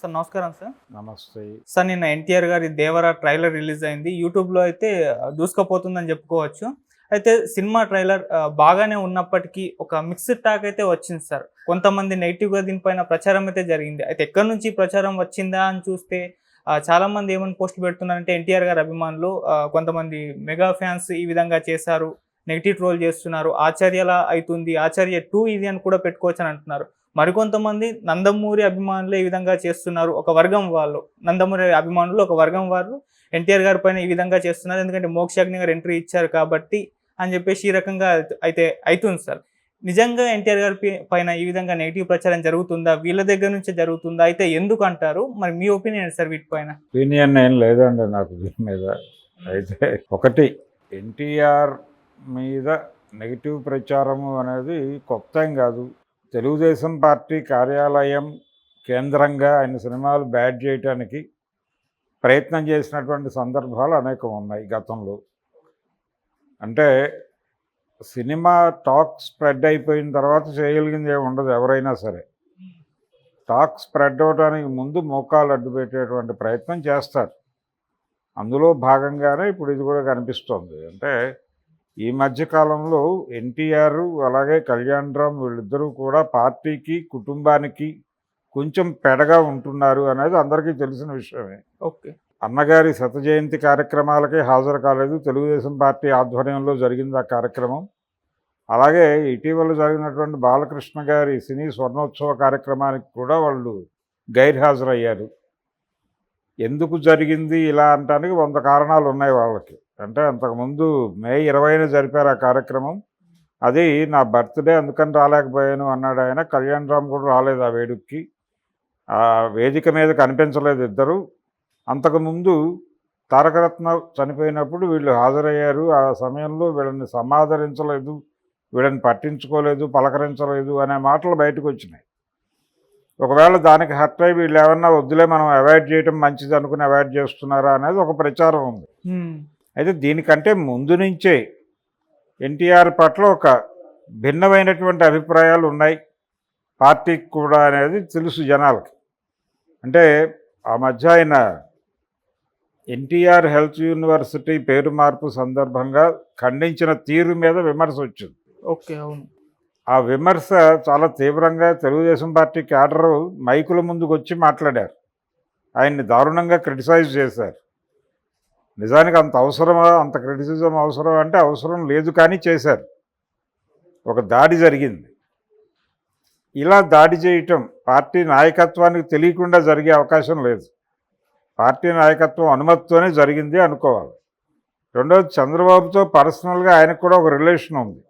Sir నమస్కారం sir. నమస్తే. Sir నిన్న ఎన్టీఆర్ గారి 'దేవర' ట్రైలర్ రిలీజ్ అయింది. యూట్యూబ్‌లో అయితే దూసుకుపోతుందని చెప్పుకోవచ్చు. అయితే సినిమా ట్రైలర్ బాగానే ఉన్నప్పటికీ ఒక మిక్స్డ్ టాక్ అయితే వచ్చింది సార్. కొంతమంది నెగెటివ్‌గా దీనిపైన ప్రచారం అయితే జరిగింది. అయితే ఎక్కడి నుంచి ఈ ప్రచారం వచ్చిందా అని చూస్తే చాలామంది ఏమని పోస్టులు పెడుతున్నారంటే ఎన్టీఆర్ గారి అభిమానులు కొంతమంది మెగా ఫ్యాన్స్ ఈ విధంగా చేశారు, నెగెటివ్ ట్రోల్ చేస్తున్నారు, ఆచార్యలా అయితుంది, ఆచార్య 2 ఇది అని కూడా పెట్టుకోవచ్చని అంటున్నారు. మరికొంతమంది నందమూరి అభిమానులు ఈ విధంగా చేస్తున్నారు. ఒక వర్గం వాళ్ళు, నందమూరి అభిమానులు ఒక వర్గం వారు ఎన్టీఆర్ గారి పైన ఈ విధంగా చేస్తున్నారు. ఎందుకంటే మోక్షాగ్ని గారు ఎంట్రీ ఇచ్చారు కాబట్టి అని చెప్పేసి ఈ రకంగా అయితే అయితుంది సార్. నిజంగా ఎన్టీఆర్ గారి పైన ఈ విధంగా నెగిటివ్ ప్రచారం జరుగుతుందా? వీళ్ళ దగ్గర నుంచే జరుగుతుందా? అయితే ఎందుకు అంటారు? మరి మీ ఒపీనియన్ ఏంటి సార్ వీటిపైన? ఒపీనియన్ ఏం లేదండి నాకు దీని మీద. అయితే ఒకటి, ఎన్టీఆర్ మీద నెగిటివ్ ప్రచారము అనేది కొత్త ఏం కాదు. తెలుగుదేశం పార్టీ కార్యాలయం కేంద్రంగా ఆయన సినిమాలు బ్యాడ్ చేయటానికి ప్రయత్నం చేసినటువంటి సందర్భాలు అనేకం ఉన్నాయి గతంలో. అంటే సినిమా టాక్ స్ప్రెడ్ అయిపోయిన తర్వాత చేయగలిగింది ఏమి ఉండదు ఎవరైనా సరే. టాక్ స్ప్రెడ్ అవడానికి ముందు మోకాలు అడ్డు పెట్టేటువంటి ప్రయత్నం చేస్తారు. అందులో భాగంగానే ఇప్పుడు ఇది కూడా కనిపిస్తోంది. అంటే ఈ మధ్యకాలంలో ఎన్టీఆర్ అలాగే కళ్యాణరామ్ వీళ్ళిద్దరూ కూడా పార్టీకి కుటుంబానికి కొంచెం పెడగా ఉంటున్నారు అనేది అందరికీ తెలిసిన విషయమే. ఓకే. అన్నగారి శత జయంతి కార్యక్రమాలకే హాజరు కాలేదు. తెలుగుదేశం పార్టీ ఆధ్వర్యంలో జరిగింది ఆ కార్యక్రమం. అలాగే ఇటీవల జరిగినటువంటి బాలకృష్ణ గారి సినీ స్వర్ణోత్సవ కార్యక్రమానికి కూడా వాళ్ళు గైర్హాజరయ్యారు. ఎందుకు జరిగింది ఇలా అనటానికి 100 కారణాలు ఉన్నాయి వాళ్ళకి. అంటే అంతకుముందు మే 20న జరిపారు ఆ కార్యక్రమం. అది నా బర్త్డే అందుకని రాలేకపోయాను అన్నాడు ఆయన. కళ్యాణరామ్ కూడా రాలేదు ఆ వేడుకకి. ఆ వేదిక మీద కనిపించలేదు ఇద్దరు. అంతకుముందు తారకరత్న చనిపోయినప్పుడు వీళ్ళు హాజరయ్యారు. ఆ సమయంలో వీళ్ళని సమాదరించలేదు, వీళ్ళని పట్టించుకోలేదు, పలకరించలేదు అనే మాటలు బయటకు వచ్చినాయి. ఒకవేళ దానికి హర్ట్ అయ్యి వీళ్ళు ఏమన్నా వద్దులే మనం అవాయిడ్ చేయడం మంచిది అనుకుని అవాయిడ్ చేస్తున్నారా అనేది ఒక ప్రచారం ఉంది. అయితే దీనికంటే ముందు నుంచే ఎన్టీఆర్ పట్ల ఒక భిన్నమైనటువంటి అభిప్రాయాలు ఉన్నాయి పార్టీకి కూడా అనేది తెలుసు జనాలకి. అంటే ఆ మధ్య ఆయన ఎన్టీఆర్ హెల్త్ యూనివర్సిటీ పేరు మార్పు సందర్భంగా ఖండించిన తీరు మీద విమర్శ వచ్చింది. ఓకే. అవును. ఆ విమర్శ చాలా తీవ్రంగా తెలుగుదేశం పార్టీ క్యాడరు మైకుల ముందుకు వచ్చి మాట్లాడారు. ఆయన్ని దారుణంగా క్రిటిసైజ్ చేశారు. నిజానికి అంత అవసరమా, అంత క్రిటిసిజం అవసరం అంటే అవసరం లేదు, కానీ చేశారు. ఒక దాడి జరిగింది. ఇలా దాడి చేయటం పార్టీ నాయకత్వానికి తెలియకుండా జరిగే అవకాశం లేదు. పార్టీ నాయకత్వం అనుమతితోనే జరిగింది అనుకోవాలి. రెండవది, చంద్రబాబుతో పర్సనల్గా ఆయనకు కూడా ఒక రిలేషన్ ఉంది.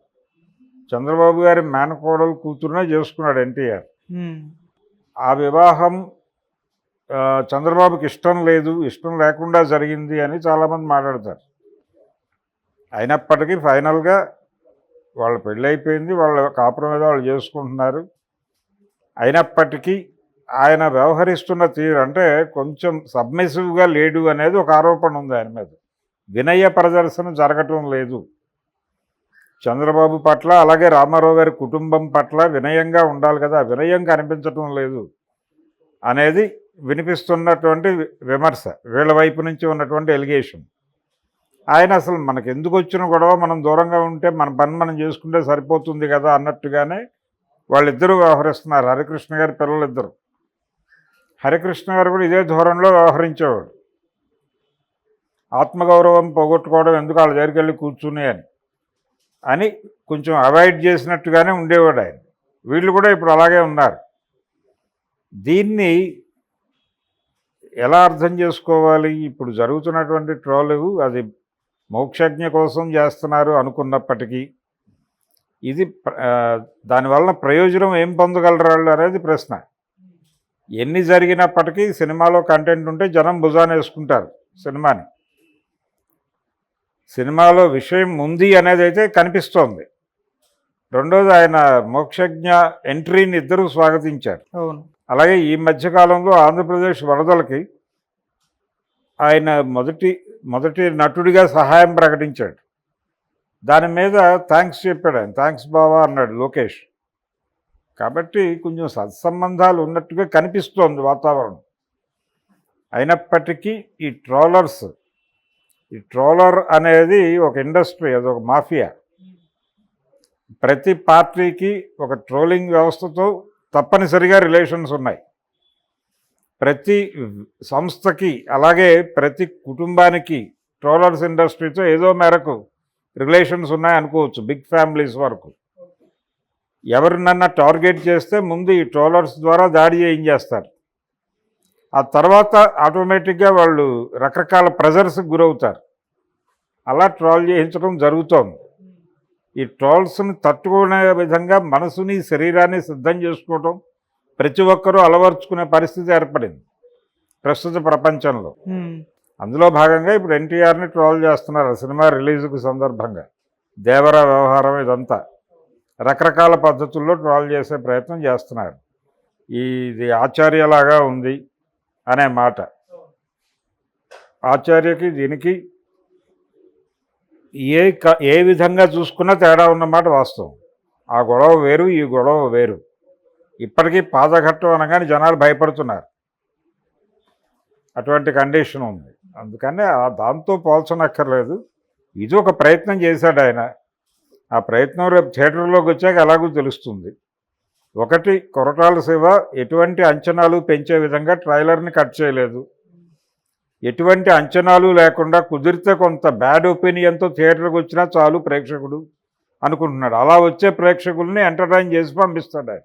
చంద్రబాబు గారి మేనకోడలు కూతురునే చేసుకున్నాడు ఎన్టీఆర్. ఆ వివాహం చంద్రబాబుకి ఇష్టం లేదు, ఇష్టం లేకుండా జరిగింది అని చాలామంది మాట్లాడతారు. అయినప్పటికీ ఫైనల్గా వాళ్ళ పెళ్ళి అయిపోయింది, వాళ్ళ కాపురం మీద వాళ్ళు చేసుకుంటున్నారు. అయినప్పటికీ ఆయన వ్యవహరిస్తున్న తీరు అంటే కొంచెం సబ్మిసివ్గా లేడు అనేది ఒక ఆరోపణ ఉంది ఆయన మీద. వినయ ప్రదర్శన జరగటం లేదు చంద్రబాబు పట్ల. అలాగే రామారావు గారి కుటుంబం పట్ల వినయంగా ఉండాలి కదా, వినయం కనిపించటం లేదు అనేది వినిపిస్తున్నటువంటి విమర్శ, వీళ్ళ వైపు నుంచి ఉన్నటువంటి ఎలిగేషన్. ఆయన అసలు మనకు ఎందుకు వచ్చిన గొడవ, మనం దూరంగా ఉంటే మన పని మనం చేసుకుంటే సరిపోతుంది కదా అన్నట్టుగానే వాళ్ళిద్దరూ వ్యవహరిస్తున్నారు. హరికృష్ణ గారి పిల్లలిద్దరు. హరికృష్ణ గారు కూడా ఇదే ధోరణిలో వ్యవహరించేవాడు. ఆత్మగౌరవం పోగొట్టుకోవడం ఎందుకు వాళ్ళ దగ్గరికి వెళ్ళి కూర్చుని అని కొంచెం అవాయిడ్ చేసినట్టుగానే ఉండేవాడు ఆయన. వీళ్ళు కూడా ఇప్పుడు అలాగే ఉన్నారు. దీన్ని ఎలా అర్థం చేసుకోవాలి? ఇప్పుడు జరుగుతున్నటువంటి ట్రోలు అది మోక్షజ్ఞ కోసం చేస్తున్నారు అనుకున్నప్పటికీ ఇది దానివల్ల ప్రయోజనం ఏం పొందగలరు వాళ్ళు అనేది ప్రశ్న. ఎన్ని జరిగినప్పటికీ సినిమాలో కంటెంట్ ఉంటే జనం భుజాన్ని వేసుకుంటారు సినిమాని. సినిమాలో విషయం ఉంది అనేది అయితే కనిపిస్తోంది. రెండోది, ఆయన మోక్షజ్ఞ ఎంట్రీని ఇద్దరూ స్వాగతించారు. అలాగే ఈ మధ్యకాలంలో ఆంధ్రప్రదేశ్ వరదలకి ఆయన మొదటి నటుడిగా సహాయం ప్రకటించాడు. దాని మీద థ్యాంక్స్ చెప్పాడు ఆయన. థ్యాంక్స్ బావా అన్నాడు లోకేష్. కాబట్టి కొంచెం సత్సంబంధాలు ఉన్నట్టుగా కనిపిస్తోంది వాతావరణం. అయినప్పటికీ ఈ ట్రోలర్ అనేది ఒక ఇండస్ట్రీ, అదొక మాఫియా. ప్రతి పార్టీకి ఒక ట్రోలింగ్ వ్యవస్థతో తప్పనిసరిగా రిలేషన్స్ ఉన్నాయి. ప్రతి సంస్థకి అలాగే ప్రతి కుటుంబానికి ట్రోలర్స్ ఇండస్ట్రీతో ఏదో మేరకు రిలేషన్స్ ఉన్నాయనుకోవచ్చు, బిగ్ ఫ్యామిలీస్ వరకు. ఎవరినన్నా టార్గెట్ చేస్తే ముందు ఈ ట్రోలర్స్ ద్వారా దాడి చేయించేస్తారు. ఆ తర్వాత ఆటోమేటిక్గా వాళ్ళు రకరకాల ప్రెజర్స్కి గురవుతారు. అలా ట్రోల్ చేయించడం జరుగుతోంది. ఈ ట్రోల్స్ని తట్టుకునే విధంగా మనసుని శరీరాన్ని సిద్ధం చేసుకోవటం ప్రతి ఒక్కరూ అలవర్చుకునే పరిస్థితి ఏర్పడింది ప్రస్తుత ప్రపంచంలో. అందులో భాగంగా ఇప్పుడు ఎన్టీఆర్ని ట్రోల్ చేస్తున్నారు సినిమా రిలీజ్కు సందర్భంగా. దేవర వ్యవహారం ఇదంతా రకరకాల పద్ధతుల్లో ట్రోల్ చేసే ప్రయత్నం చేస్తున్నారు. ఇది ఆచార్యలాగా ఉంది అనే మాట. ఆచార్యకి దీనికి ఏ విధంగా చూసుకున్నా తేడా ఉన్నమాట వాస్తవం. ఆ గొడవ వేరు, ఈ గొడవ వేరు. ఇప్పటికీ పాదఘట్టం అనగానే జనాలు భయపడుతున్నారు. అటువంటి కండిషన్ ఉంది. అందుకనే దాంతో పోల్చనక్కర్లేదు. ఇది ఒక ప్రయత్నం చేశాడు ఆయన. ఆ ప్రయత్నం రేపు థియేటర్లోకి వచ్చాక ఎలాగో తెలుస్తుంది. ఒకటి, కొరటాల శివ ఎటువంటి అంచనాలు పెంచే విధంగా ట్రైలర్ని కట్ చేయలేదు. ఎటువంటి అంచనాలు లేకుండా కుదిరితే కొంత బ్యాడ్ ఒపీనియన్తో థియేటర్కి వచ్చినా చాలు ప్రేక్షకుడు అనుకుంటున్నాడు. అలా వచ్చే ప్రేక్షకుల్ని ఎంటర్టైన్ చేసి పంపిస్తాడు ఆయన.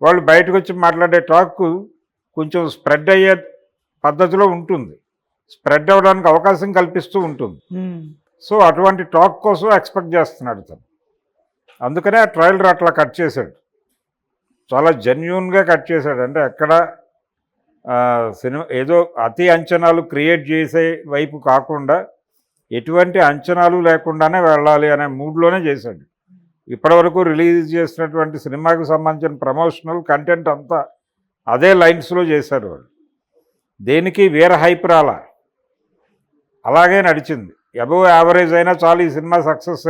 వాళ్ళు బయటకు వచ్చి మాట్లాడే టాక్ కొంచెం స్ప్రెడ్ అయ్యే పద్ధతిలో ఉంటుంది, స్ప్రెడ్ అవ్వడానికి అవకాశం కల్పిస్తూ ఉంటుంది. సో అటువంటి టాక్ కోసం ఎక్స్పెక్ట్ చేస్తున్నాడు తను. అందుకనే ఆ ట్రైలర్ అట్లా కట్ చేశాడు. చాలా జెన్యూన్గా కట్ చేశాడు. అంటే ఎక్కడ సినిమా ఏదో అతి అంచనాలు క్రియేట్ చేసే వైపు కాకుండా ఎటువంటి అంచనాలు లేకుండానే వెళ్ళాలి అనే మూడ్లోనే చేశాడు. ఇప్పటివరకు రిలీజ్ చేసినటువంటి సినిమాకి సంబంధించిన ప్రమోషనల్ కంటెంట్ అంతా అదే లైన్స్లో చేశారు వాళ్ళు. దేనికి వేరే హైప్ రాలా, అలాగే నడిచింది. అబోవ్ యావరేజ్ అయినా చాలు ఈ సినిమా సక్సెస్